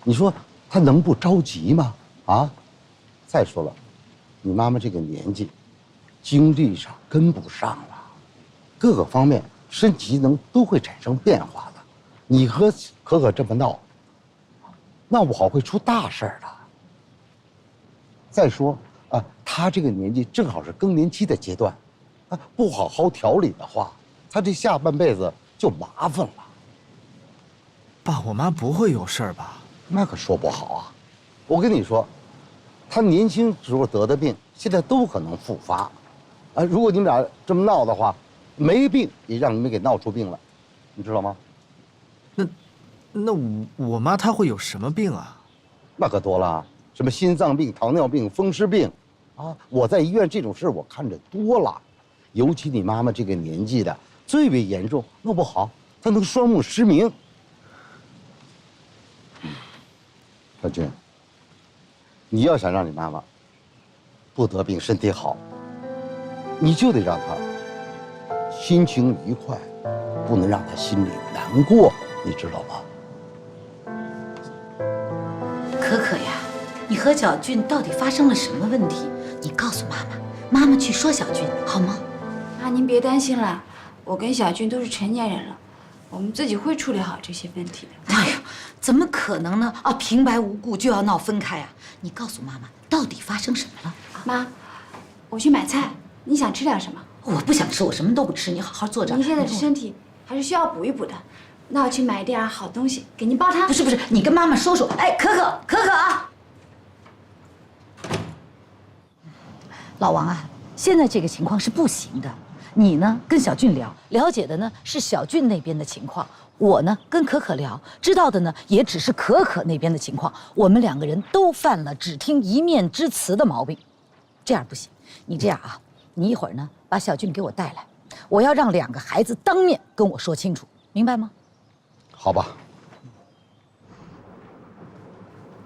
你说他能不着急吗？啊！再说了，你妈妈这个年纪，精力上跟不上了，各个方面身体机能都会产生变化的。你和可可这么闹，闹不好会出大事儿的。再说啊，她这个年纪正好是更年期的阶段，啊，不好好调理的话，她这下半辈子就麻烦了。爸，我妈不会有事儿吧？那可说不好啊。我跟你说，她年轻时候得的病，现在都可能复发。啊，如果你们俩这么闹的话，没病也让你们给闹出病来，你知道吗？那我妈她会有什么病啊？那可多了，什么心脏病、糖尿病、风湿病，啊，我在医院这种事我看着多了。尤其你妈妈这个年纪的，最为严重，弄不好她能双目失明。小军，你要想让你妈妈不得病、身体好，你就得让她心情愉快，不能让她心里难过，你知道吗？可可呀，你和小俊到底发生了什么问题？你告诉妈妈，妈妈去说小俊好吗？妈，您别担心了，我跟小俊都是成年人了，我们自己会处理好这些问题的。哎呀，怎么可能呢？啊，平白无故就要闹分开啊！你告诉妈妈，到底发生什么了？妈，我去买菜，你想吃点什么？我不想吃，我什么都不吃，你好好坐着。您现在身体还是需要补一补的，那我去买一点好东西给您煲汤。不是，你跟妈妈说说。哎，可可啊！老王啊，现在这个情况是不行的。你呢跟小俊聊，了解的呢是小俊那边的情况，我呢跟可可聊，知道的呢也只是可可那边的情况。我们两个人都犯了只听一面之词的毛病，这样不行。你这样啊，你一会儿呢把小俊给我带来，我要让两个孩子当面跟我说清楚，明白吗？好吧。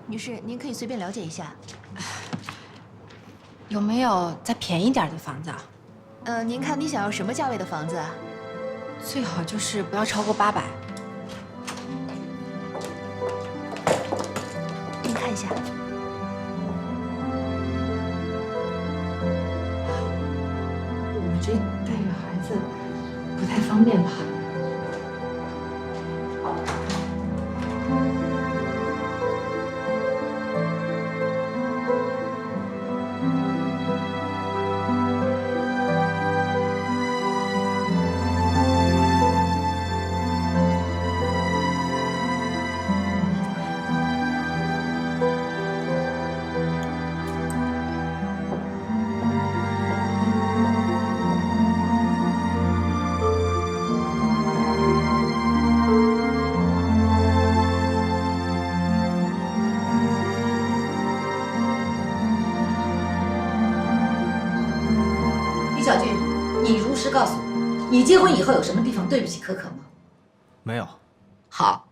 女士，您可以随便了解一下。有没有再便宜点的房子啊？您看你想要什么价位的房子啊？最好就是不要超过800。您看一下。我们这带着孩子不太方便吧？小俊，你如实告诉我，你结婚以后有什么地方对不起可可吗？没有。好，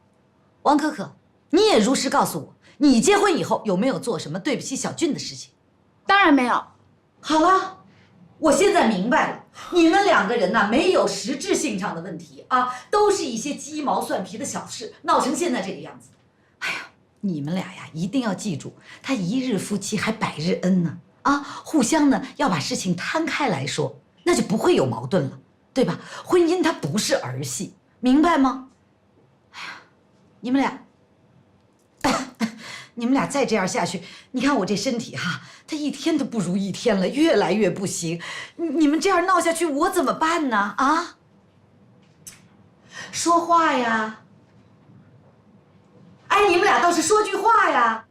王可可，你也如实告诉我，你结婚以后有没有做什么对不起小俊的事情？当然没有。好了，我现在明白了，你们两个人呐，没有实质性上的问题啊，都是一些鸡毛蒜皮的小事，闹成现在这个样子。哎呀，你们俩呀，一定要记住，他一日夫妻还百日恩呢。啊，互相呢要把事情摊开来说，那就不会有矛盾了，对吧？婚姻它不是儿戏，明白吗？哎呀，你们俩，你们俩再这样下去，你看我这身体哈，它一天都不如一天了，越来越不行。你们这样闹下去，我怎么办呢？啊，说话呀！哎，你们俩倒是说句话呀！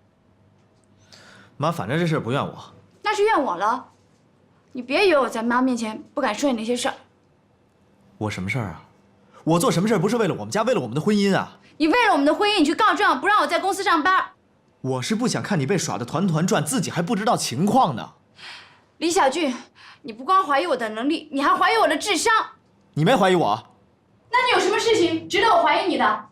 妈，反正这事不怨我。那是怨我了，你别以为我在妈面前不敢说你那些事儿。我什么事儿啊？我做什么事儿不是为了我们家，为了我们的婚姻啊？你为了我们的婚姻，你去告状，不让我在公司上班。我是不想看你被耍得团团转，自己还不知道情况呢。李小俊，你不光怀疑我的能力，你还怀疑我的智商。你没怀疑我？那你有什么事情值得我怀疑你的？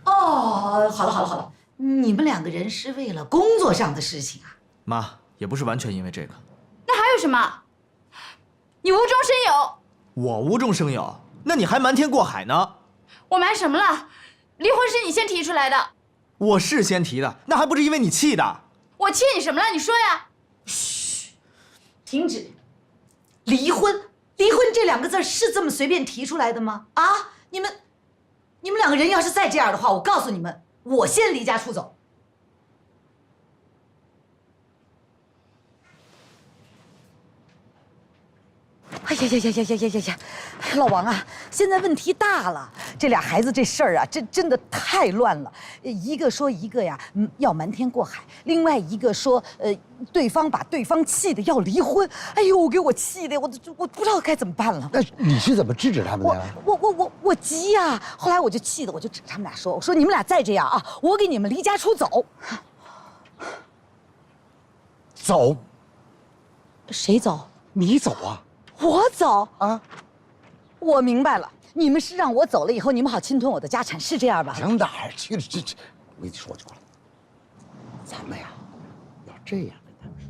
哦，好了，你们两个人是为了工作上的事情啊？妈，也不是完全因为这个。那还有什么？你无中生有。我无中生有？那你还瞒天过海呢？我瞒什么了？离婚是你先提出来的。我是先提的，那还不是因为你气的？我气你什么了？你说呀！停止！离婚，离婚这2个字是这么随便提出来的吗？啊，你们2个人要是再这样的话，我告诉你们，我先离家出走。哎呀呀呀呀呀呀呀呀！老王啊，现在问题大了，这俩孩子这事儿啊，真的太乱了。一个说一个呀，要瞒天过海；另外一个说，对方把对方气的要离婚。哎呦，给我气的，我不知道该怎么办了。那你是怎么制止他们的呀？我急呀！后来我就气的，我就指他们俩说：“我说你们俩再这样啊，我给你们离家出走。”走，谁走？你走啊！我走啊！我明白了，你们是让我走了以后，你们好侵吞我的家产，是这样吧？上哪儿去了？这，我跟你说就完了。咱们呀，要这样跟他们说。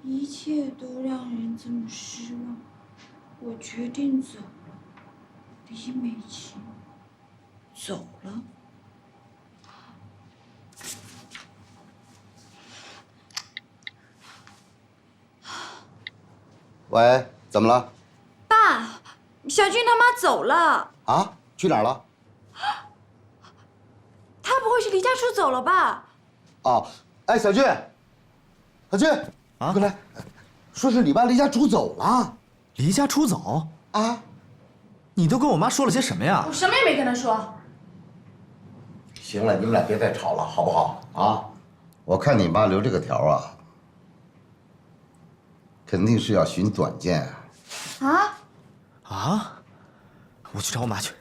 一切都让人这么失望，我决定走了，李美琴走了。喂，怎么了？爸，小俊他妈走了。啊？去哪儿了？他不会是离家出走了吧？哦，哎，小俊，小俊，啊，快来，说是你妈离家出走了。离家出走啊？你都跟我妈说了些什么呀？我什么也没跟他说。行了，你们俩别再吵了，好不好？啊，我看你妈留这个条啊，肯定是要寻短见啊。啊？我去找我妈去。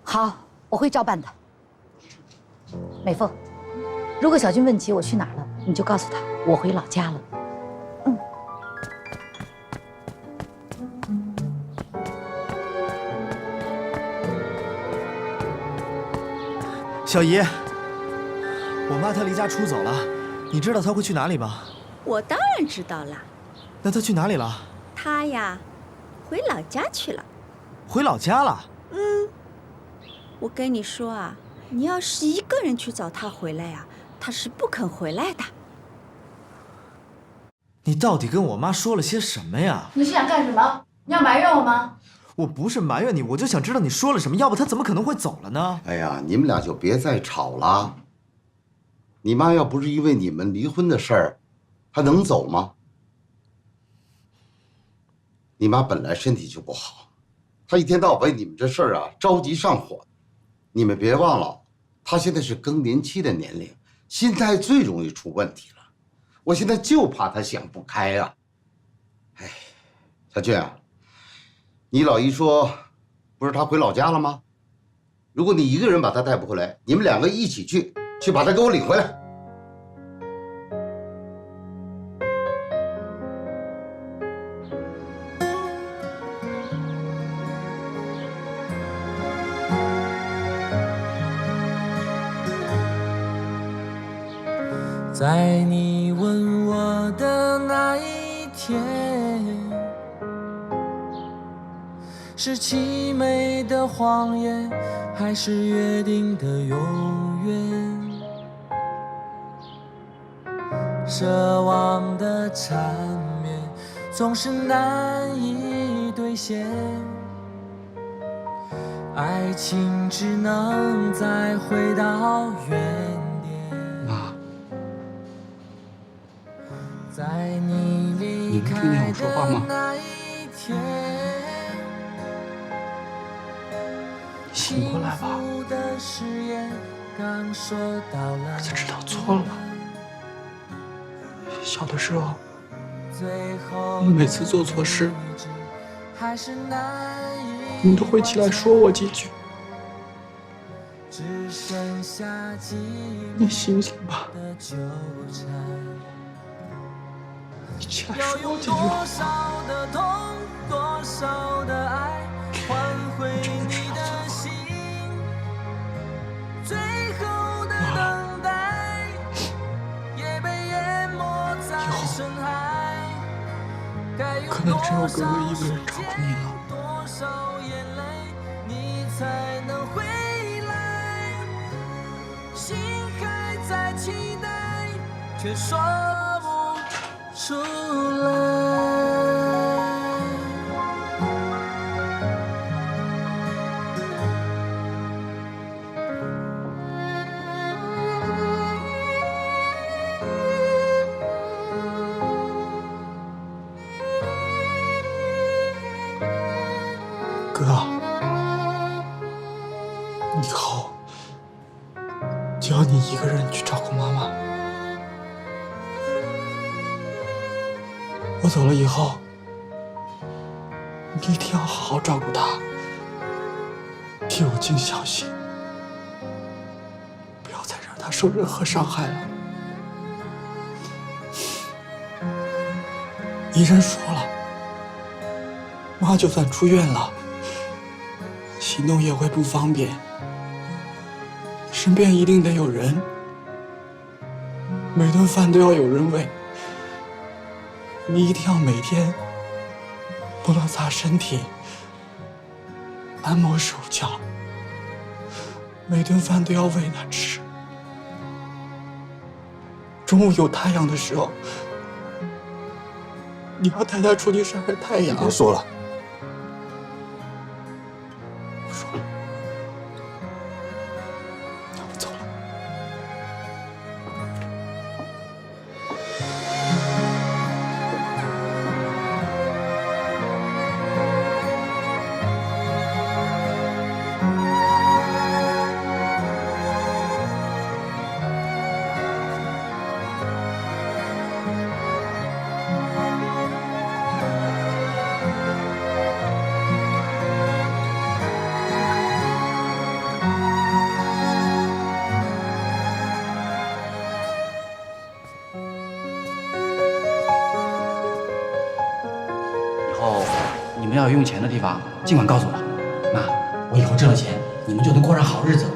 好，我会照办的。美凤，如果小军问起我去哪儿了，你就告诉他我回老家了。小姨，我妈她离家出走了，你知道她会去哪里吗？我当然知道啦，那她去哪里了？她呀，回老家去了。回老家了？我跟你说啊，你要是一个人去找她回来呀，她是不肯回来的。你到底跟我妈说了些什么呀？你是想干什么？你要埋怨我吗？我不是埋怨你，我就想知道你说了什么，要不她怎么可能会走了呢？哎呀，你们俩就别再吵了。你妈要不是因为你们离婚的事儿，她能走吗？你妈本来身体就不好，她一天到晚为你们这事儿啊着急上火。你们别忘了，她现在是更年期的年龄，心态最容易出问题了。我现在就怕她想不开啊。哎，小俊啊，你老姨说，不是她回老家了吗？如果你一个人把她带不回来，你们两个一起去把她给我领回来。在你问我的那一天，是凄美的谎言，还是约定的永远？奢望的缠绵总是难以兑现，爱情只能再回到原点。妈，在你离开的那一天，醒过来吧，儿子知道错了。小的时候，我每次做错事，你都会起来说我几句。你醒醒吧，你起来说我几句好吗？可能只有哥哥一个人照顾你了。心还在期待，却说不出来。哥，以后就要你一个人去照顾妈妈。我走了以后，你一定要好好照顾她，替我尽孝心，不要再让她受任何伤害了。医生说了，妈就算出院了，行动也会不方便，身边一定得有人，每顿饭都要有人喂。你一定要每天帮她擦身体、按摩手脚，每顿饭都要喂她吃。中午有太阳的时候，你要带她出去晒晒太阳。别说了。不说了，那我走了。以后你们要有用钱的地方，尽管告诉我。妈，我以后挣了钱，你们就能过上好日子了。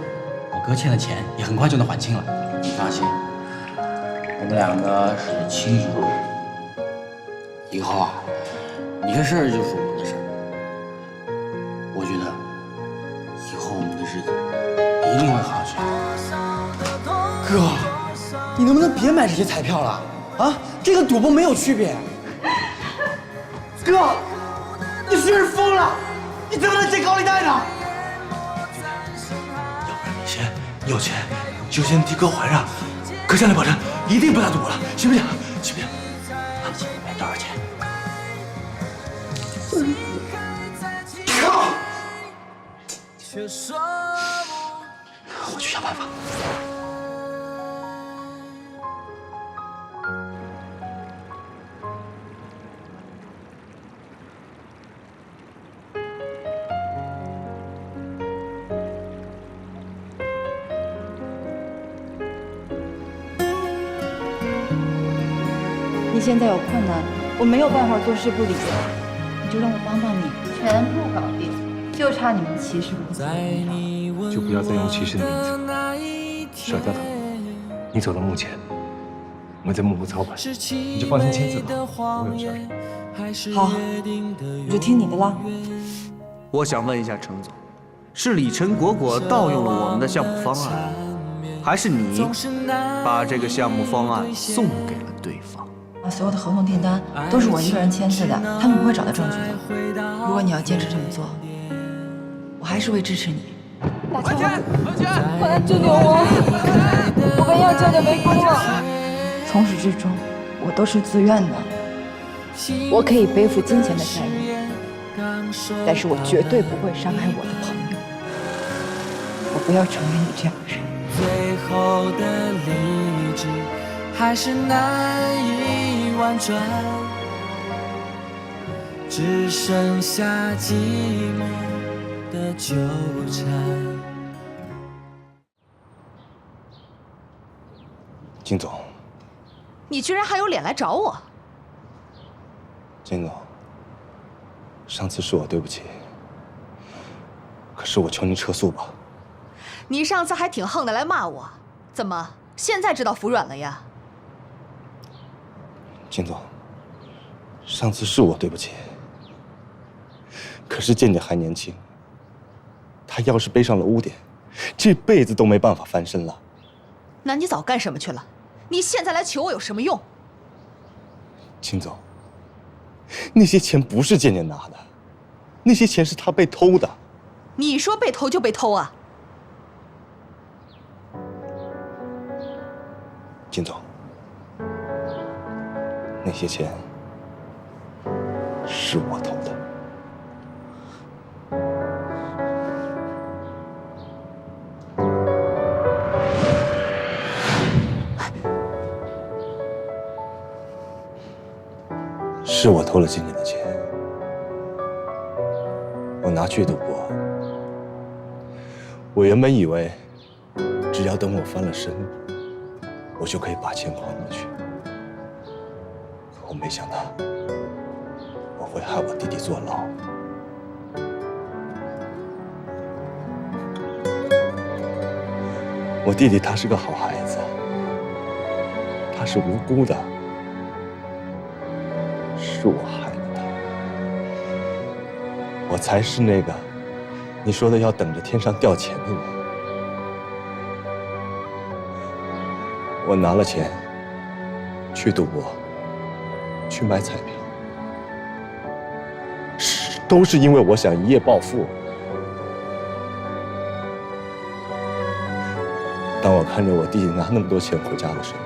我哥欠的钱也很快就能还清了。你放心，我们两个是亲属，以后啊，你的事儿就是我的事儿。我觉得以后我们的日子一定会好起来。哥，你能不能别买这些彩票了？啊，这跟赌博没有区别。哥，你是不是疯了？你怎么能借高利贷呢？要不然你先有钱就先替哥还上，哥向你保证，一定不打赌博了，行不行？行不行？放心，没多少钱。靠！却说我去想办法。你现在有困难，我没有办法坐视不理，你就让我帮帮你，全部搞定，就差你们骑士公司。就不要再用骑士的名字，甩掉他们。你走到墓前，我们在幕后操盘，你就放心签字吧，不会有事儿。好，我就听你的啦。我想问一下程总，是李晨果盗用了我们的项目方案，还是你把这个项目方案送给了对方？所有的合同订单都是我一个人签字的，他们不会找到证据的。如果你要坚持这么做，我还是会支持你。大强，快来救救我！我们要救救梅峰了。从始至终，我都是自愿的。我可以背负金钱的债务，但是我绝对不会伤害我的朋友。我不要成为你这样的人。最后的理智还是难以婉转，只剩下寂寞的纠缠。金总，你居然还有脸来找我？金总，上次是我对不起，可是我求您撤诉吧。你上次还挺横的来骂我，怎么现在知道服软了呀？金总，上次是我对不起，可是健健还年轻，他要是背上了污点，这辈子都没办法翻身了。那你早干什么去了？你现在来求我有什么用？秦总，那些钱不是健健拿的，那些钱是他被偷的。你说被偷就被偷啊？金总，那些钱是我偷的。是我偷了健健的钱，我拿去赌博。我原本以为，只要等我翻了身，我就可以把钱还回去。可我没想到，我会害我弟弟坐牢。我弟弟他是个好孩子，他是无辜的。是我害了他，我才是那个你说的要等着天上掉钱的人。我拿了钱去赌博，去买彩票，都是因为我想一夜暴富。当我看着我弟弟拿那么多钱回家的时候，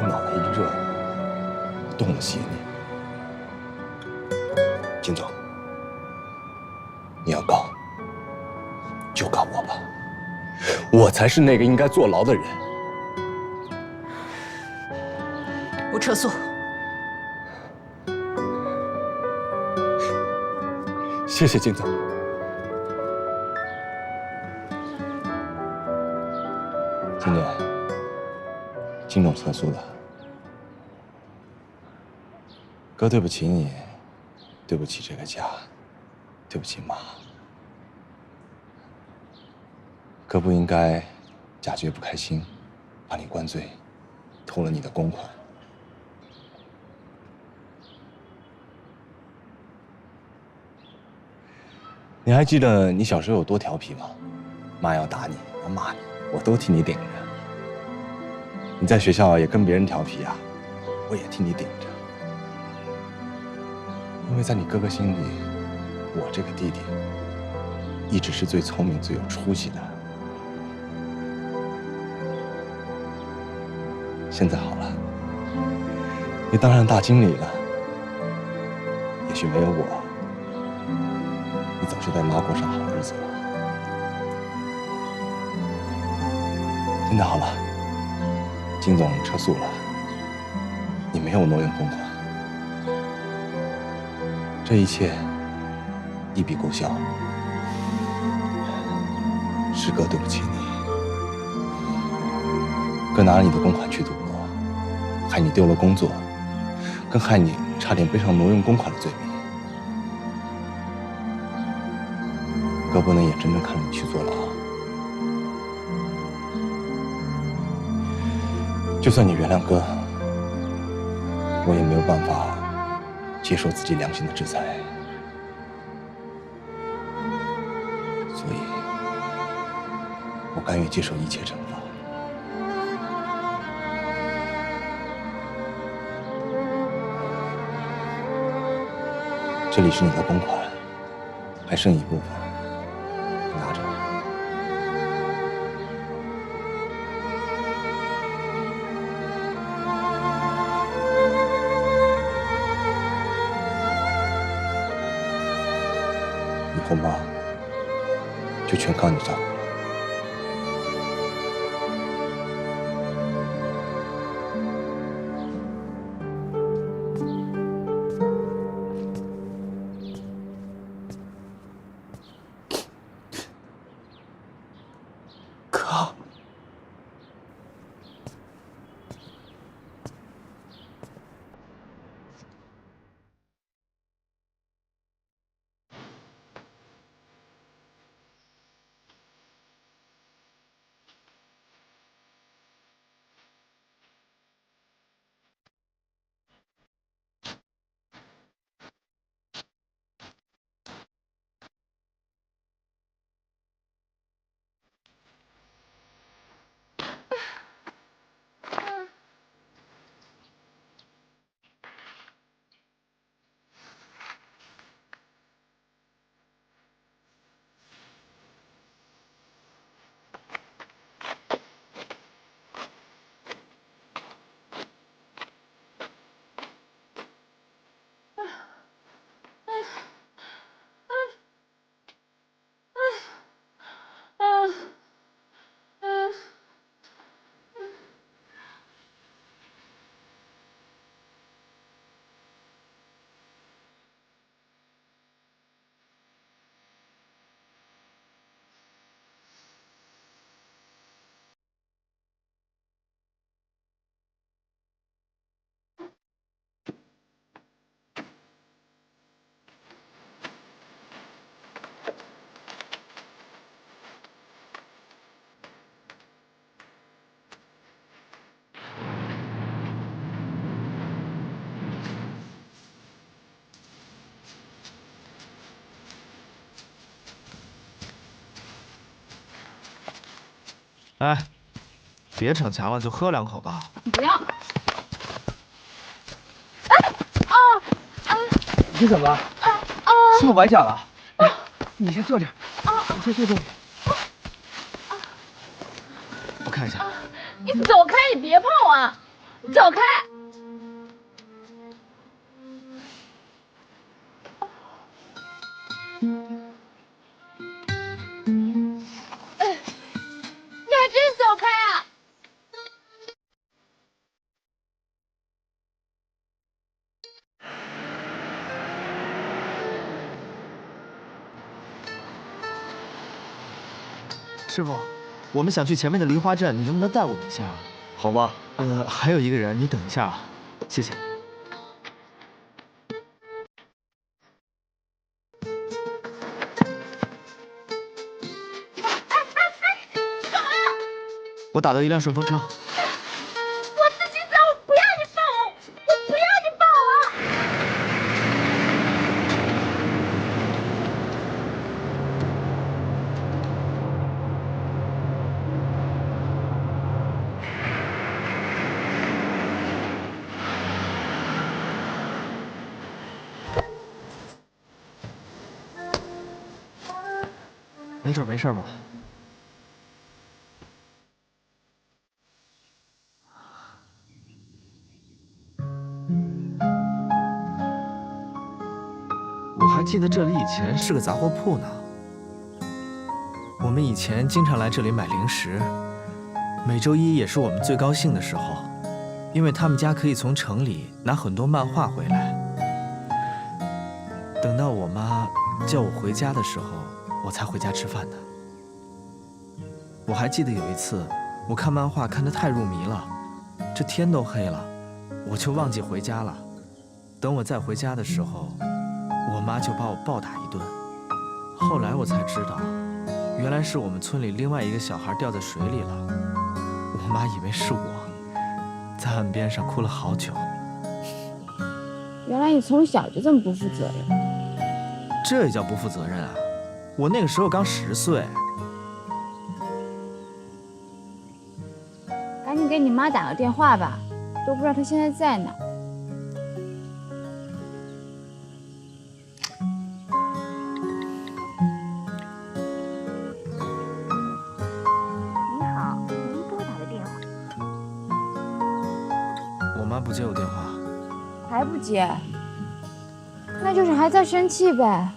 我脑袋一热，动了邪念。金总，你要告，就告我吧，我才是那个应该坐牢的人。我撤诉。谢谢金总。金姐，金总撤诉了。哥对不起你，对不起这个家，对不起妈。哥不应该假决不开心，把你灌醉，偷了你的公款。你还记得你小时候有多调皮吗？妈要打你，要骂你，我都替你顶着。你在学校也跟别人调皮啊，我也替你顶着。因为在你哥哥心里，我这个弟弟一直是最聪明、最有出息的。现在好了，你当上大经理了，也许没有我，你早就带妈过上好日子了。现在好了，金总撤诉了，你没有挪用公款。这一切一笔勾销，是哥对不起你。哥拿了你的公款去赌博，害你丢了工作，更害你差点背上挪用公款的罪名。哥不能眼睁睁看着你去坐牢。就算你原谅哥，我也没有办法接受自己良心的制裁，所以，我甘愿接受一切惩罚。这里是你的公款，还剩一部分，拿着。以后妈就全靠你照顾了。哥。哎，别逞强了，就喝2口吧。不要。你怎么了？是不是崴脚了？你先坐这儿。你先坐这儿。我看一下。你走开！你别碰我！走开！你还真走开啊！师傅，我们想去前面的梨花镇，你能不能带我们一下？好吧。还有一个人，你等一下啊，谢谢。我打到一辆顺风车。我自己走，不要你抱我！我不要你抱我！没事吧？我还记得这里以前是个杂货铺呢。我们以前经常来这里买零食，每周一也是我们最高兴的时候，因为他们家可以从城里拿很多漫画回来。等到我妈叫我回家的时候，我才回家吃饭的。我还记得有一次，我看漫画看得太入迷了，这天都黑了，我就忘记回家了。等我再回家的时候，我妈就把我暴打一顿。后来我才知道，原来是我们村里另外一个小孩掉在水里了。我妈以为是我，在岸边上哭了好久。原来你从小就这么不负责任。这也叫不负责任啊！我那个时候刚10岁。赶紧给你妈打个电话吧，都不知道她现在在哪。你好，您拨打的电话。我妈不接我电话。还不接？那就是还在生气呗。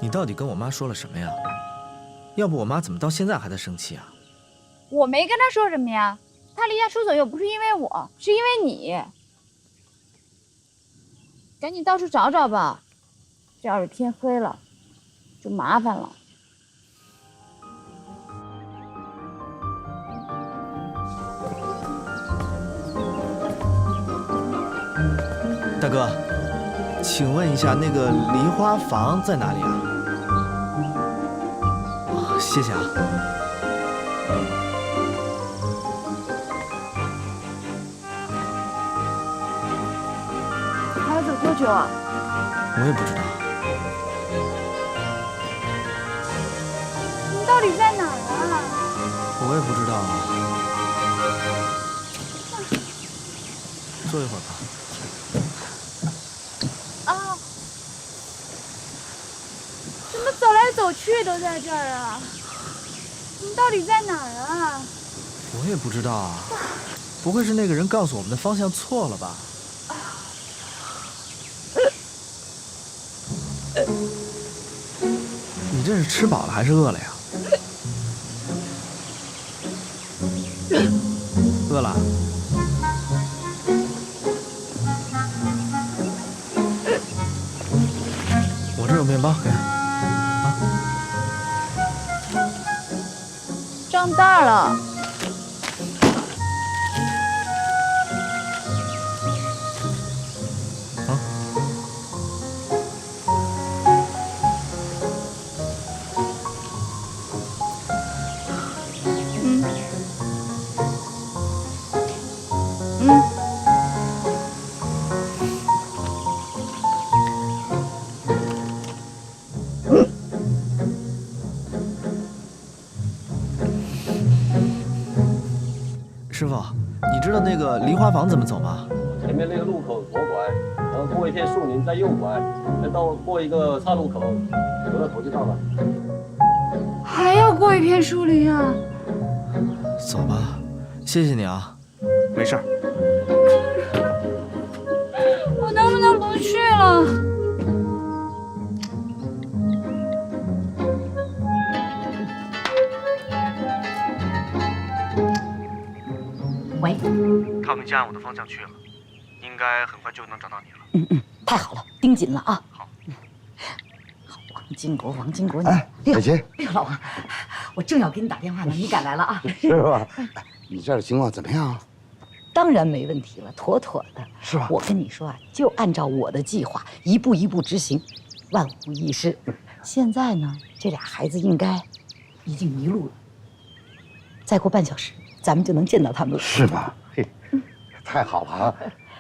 你到底跟我妈说了什么呀？要不我妈怎么到现在还在生气啊？我没跟她说什么呀，她离家出走又不是因为我，是因为你。赶紧到处找找吧，这要是天黑了，就麻烦了。大哥，请问一下，那个梨花房在哪里啊？谢谢啊。还要走多久啊？我也不知道。你到底在哪儿啊？我也不知道啊。坐一会儿吧。啊！怎么走来走去都在这儿啊？你到底在哪儿啊？我也不知道啊。不会是那个人告诉我们的方向错了吧？你这是吃饱了还是饿了呀？饿了。我这有面包，给。胀大了。梨花坊怎么走吗？前面那个路口左拐，然后过一片树林再右拐，再过一个岔路口，回到头就到了。还要过一片树林啊？走吧，谢谢你啊。没事儿。我能不能不去了？喂，他们家往我的方向去了，应该很快就能找到你了。太好了，盯紧了啊！好。王金国，你哎，美琴，哎呦，老王，我正要给你打电话呢，你赶来了啊？是吧？你这儿的情况怎么样啊？当然没问题了，妥妥的。是吧？我跟你说啊，就按照我的计划，一步一步执行，万无一失。现在呢，这俩孩子应该已经迷路了。再过半小时，咱们就能见到他们了。是吗？嘿，太好了啊！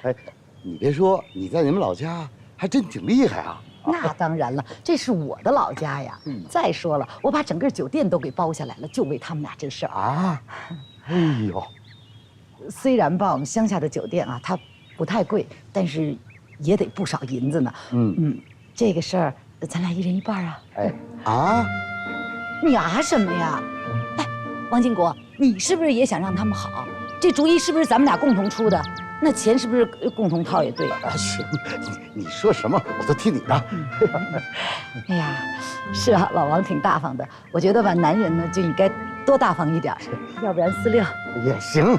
哎，你别说，你在你们老家还真挺厉害啊。那当然了，这是我的老家呀。再说了，我把整个酒店都给包下来了，就为他们俩这事儿啊。哎呦，虽然吧，我们乡下的酒店啊，它不太贵，但是也得不少银子呢。这个事儿咱俩一人一半啊。哎啊，你啊什么呀？哎，王金国，你是不是也想让他们好？这主意是不是咱们俩共同出的？那钱是不是共同掏也对呀？行，你说什么我都听你的。哎呀，是啊，老王挺大方的。我觉得吧，男人呢就应该多大方一点，要不然46也行。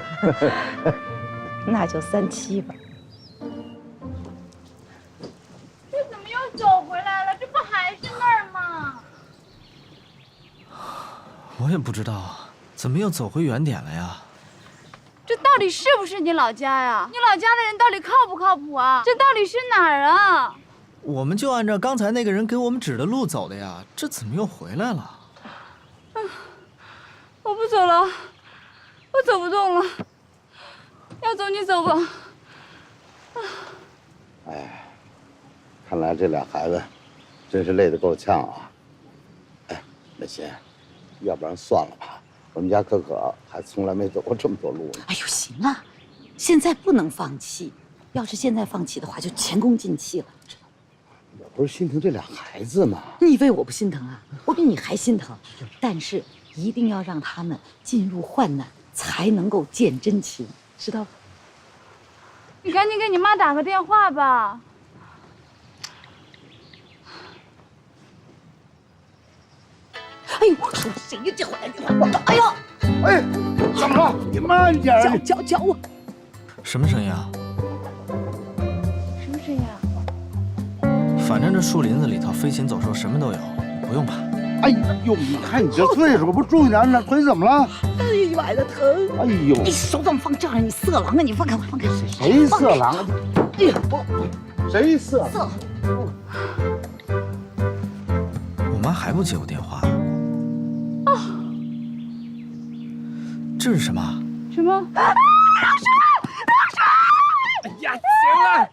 那就37吧。这怎么又走回来了？这不还是那儿吗？我也不知道，怎么又走回原点了呀？这到底是不是你老家呀？你老家的人到底靠不靠谱啊？这到底是哪儿啊？我们就按照刚才那个人给我们指的路走的呀，这怎么又回来了？我不走了，我走不动了。要走你走吧。哎，看来这俩孩子真是累得够呛啊。哎，美琴，要不然算了吧。我们家可可还从来没走过这么多路呢。哎呦，行了，现在不能放弃。要是现在放弃的话，就前功尽弃了。我不是心疼这俩孩子吗？你以为我不心疼啊？我比你还心疼。但是一定要让他们进入患难，才能够见真情，知道吧？你赶紧给你妈打个电话吧。哎呦，我说谁呀？这回来电话！哎呦，哎，怎么了？你慢点儿！叫我！什么声音啊？什么声音啊？反正这树林子里头飞禽走兽什么都有，不用怕。哎呦，你看你这岁数，不注意点，那腿怎么了？哎呦，挨得疼！哎呦，你手怎么放这儿？你色狼啊！你放开我，放开！谁色狼啊？哎呀，谁色？色狼！我妈还不接我电话。这是什么？什么？哎呀，行了，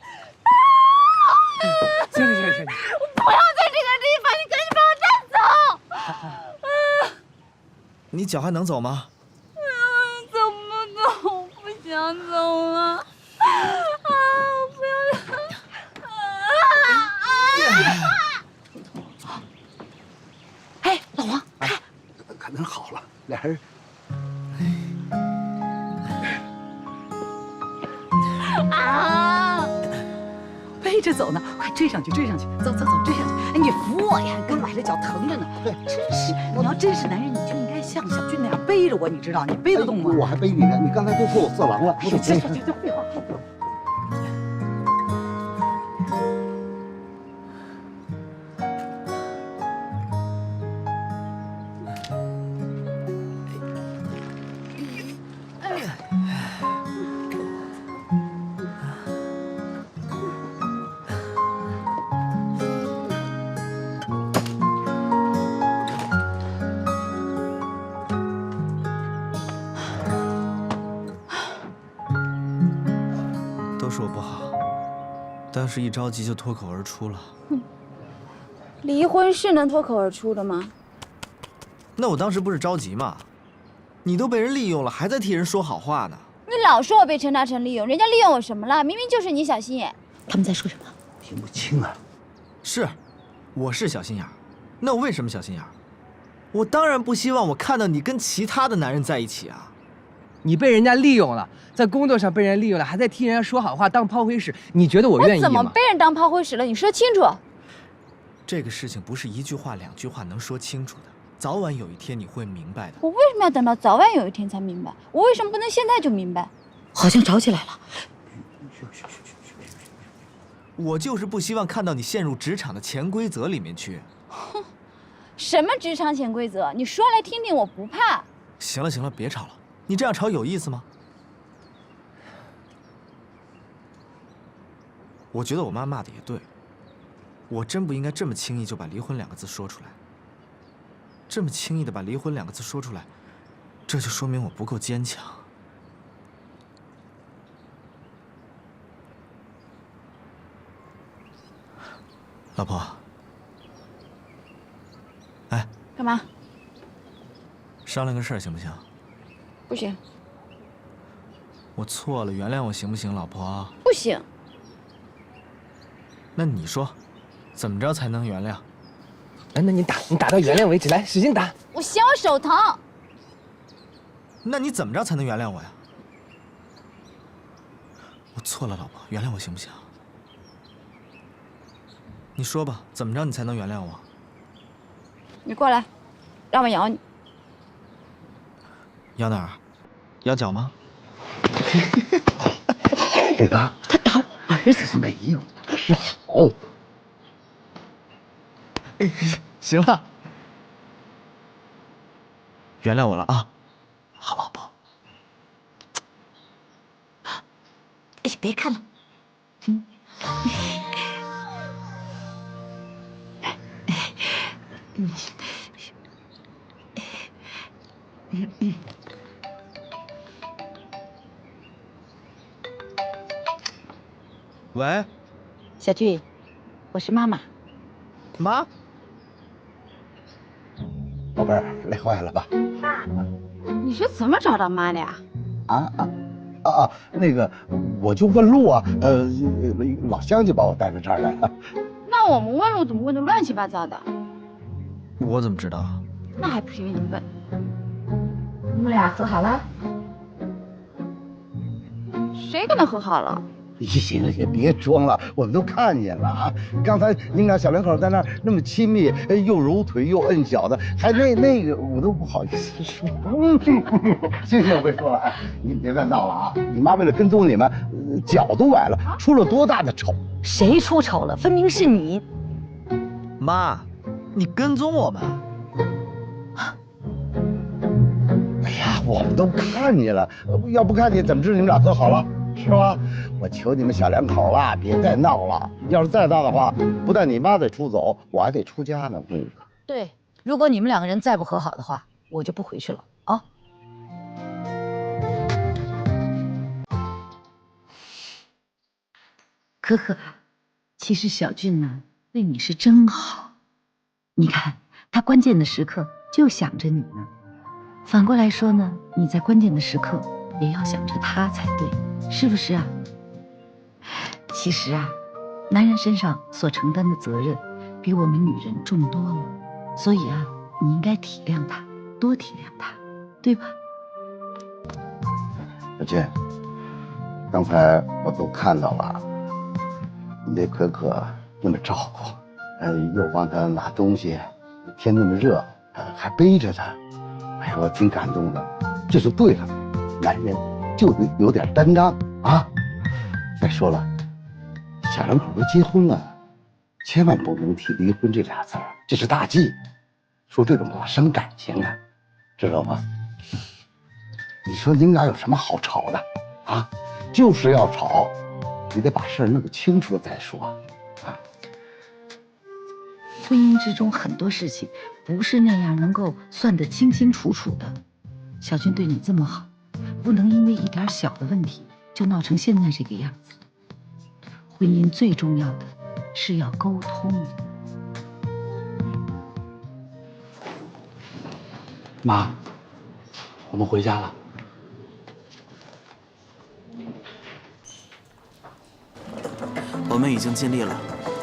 行，不要在这个地方，你赶紧把我带走！你脚还能走吗？走不动，我不想走了。我不要。哎，老王，看，可能好了，俩人。背着走呢，快追上去，追上去，走，追上去！哎，你扶我呀，刚崴着脚疼着呢。真是，你要真是男人，你就应该像小军那样背着我，你知道？你背得动吗？我还背你呢，你刚才都说我色狼了。行，废话。都是我不好，当时一着急就脱口而出了。离婚是能脱口而出的吗？那我当时不是着急吗？你都被人利用了，还在替人说好话呢。你老说我被陈大成利用，人家利用我什么了？明明就是你小心眼。他们在说什么？听不清啊。是，我是小心眼儿。那我为什么小心眼儿？我当然不希望我看到你跟其他的男人在一起啊。你被人家利用了，在工作上被人利用了，还在替人家说好话，当炮灰使，你觉得我愿意吗？我怎么被人当炮灰使了？你说清楚。这个事情不是一句话两句话能说清楚的，早晚有一天你会明白的。我为什么要等到早晚有一天才明白？我为什么不能现在就明白？好像吵起来了。我就是不希望看到你陷入职场的潜规则里面去。哼，什么职场潜规则？你说来听听，我不怕。行了行了，别吵了，你这样吵有意思吗？我觉得我妈骂的也对，我真不应该这么轻易就把离婚2个字说出来。这么轻易的把离婚2个字说出来，这就说明我不够坚强。老婆，哎，干嘛？商量个事儿行不行？不行。我错了，原谅我行不行，老婆？不行。那你说，怎么着才能原谅？来，那你打到原谅为止，来，使劲打。我嫌我手疼。那你怎么着才能原谅我呀？我错了，老婆，原谅我行不行？你说吧，怎么着你才能原谅我？你过来，让我咬你。咬哪儿？咬脚吗？这个他打我儿子没有，是好。行了，原谅我了啊，好老婆。哎，别看了。喂，小俊，我是妈妈。妈，宝贝儿，累坏了吧？你是怎么找到妈的呀？那个，我就问路啊，老乡就把我带到这儿来了。那我们问路怎么问的乱七八糟的？我怎么知道？那还不是因为你笨。你们俩和好了？谁跟他和好了？行了，也别装了，我们都看见了啊！刚才你们俩小两口在那儿那么亲密，又揉腿又摁脚的，还那个我都不好意思说。行，我别说了啊，你别再闹了啊！你妈为了跟踪你们，脚都崴了，出了多大的丑？谁出丑了？分明是你。妈，你跟踪我们？哎呀，我们都看见了，要不看见怎么知道你们俩和好了？是吧？我求你们小两口了，别再闹了。要是再闹的话，不但你妈得出走，我还得出家呢。对，如果你们2个人再不和好的话，我就不回去了啊。可可，其实小俊呢，对你是真好。你看，他关键的时刻就想着你呢。反过来说呢，你在关键的时刻也要想着他才对。是不是啊？其实啊，男人身上所承担的责任比我们女人重多了，所以啊，你应该体谅他，多体谅他，对吧？小俊，刚才我都看到了，你对可可那么照顾，又帮她拿东西，天那么热，还背着她，哎呀，我挺感动的，这是对的，男人就得有点担当啊！再说了，小两口都结婚了，千万不能提离婚这俩字儿，这是大忌。说这种话伤感情啊，知道吗？你说你们俩有什么好吵的啊？就是要吵，你得把事儿弄清楚了再说啊。婚姻之中很多事情不是那样能够算得清清楚楚的。小俊对你这么好，不能因为一点小的问题就闹成现在这个样子。婚姻最重要的是要沟通。妈，我们回家了。我们已经尽力了，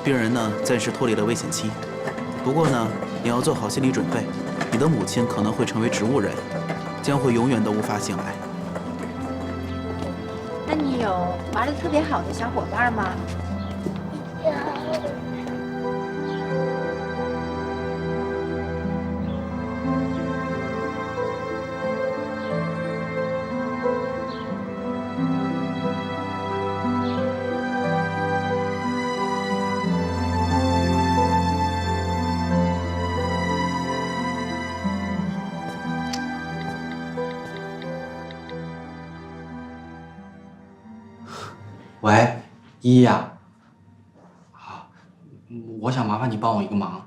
病人呢暂时脱离了危险期。不过呢，你要做好心理准备，你的母亲可能会成为植物人，将会永远都无法醒来。那你有玩的特别好的小伙伴吗？喂，依依呀，好，我想麻烦你帮我一个忙。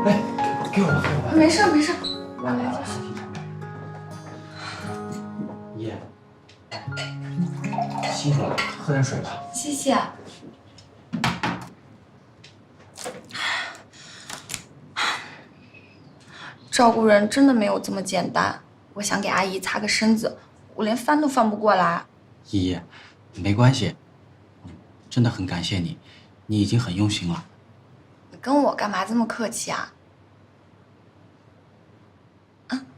哎，给我吧，给我吧。没事没事。来，依依，辛苦了，喝点水吧。谢谢。照顾人真的没有这么简单。我想给阿姨擦个身子，我连翻都翻不过来。依依，没关系，真的很感谢你，你已经很用心了。你跟我干嘛这么客气啊？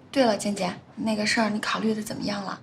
对了，简简，那个事儿你考虑的怎么样了？